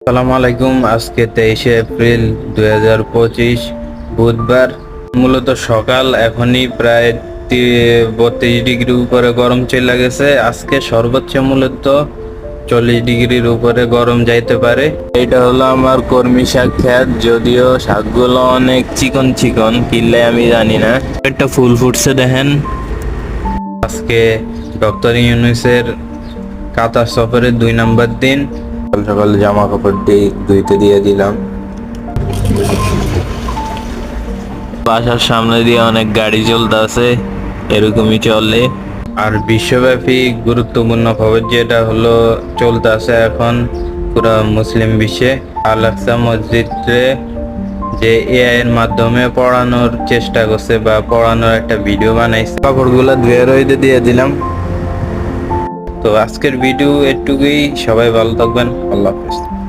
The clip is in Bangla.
আসসালামু আলাইকুম। আজকে 23শে এপ্রিল 2025 বুধবার। মূলত সকাল, এখনই প্রায় 32 ডিগ্রির উপরে গরম চলে গেছে। আজকে সর্বোচ্চ মূলত 40 ডিগ্রির উপরে গরম যাইতে পারে। এটা হলো আমার কর্মী শাক ক্ষেত, যদিও শাকগুলো অনেক চিকন চিকন, কিনলে আমি জানি না। একটা ফুল ফুটছে দেখেন। আজকে ডক্টর ইউনূসের কাতার সফরের 2 নম্বর দিন। সকাল সকাল জামা কাপড় ধুইতে দিয়ে দিলাম। বাসার সামনে দিয়ে অনেক গাড়ি চলতে আছে, এরকমই চলে। আর বিশ্বব্যাপী গুরুত্বপূর্ণ খবর যেটা হলো চলতে আছে এখন পুরো মুসলিম বিশ্বে, আল আকসা মসজিদে যে এআই এর মাধ্যমে পড়ানোর চেষ্টা করছে বা পড়ানোর একটা ভিডিও বানাইছে। কাপড়গুলো ধুয়ে রইতে দিয়ে দিলাম। তো আজকের ভিডিও এটুকুই। সবাই ভালো থাকবেন। আল্লাহ হাফেজ।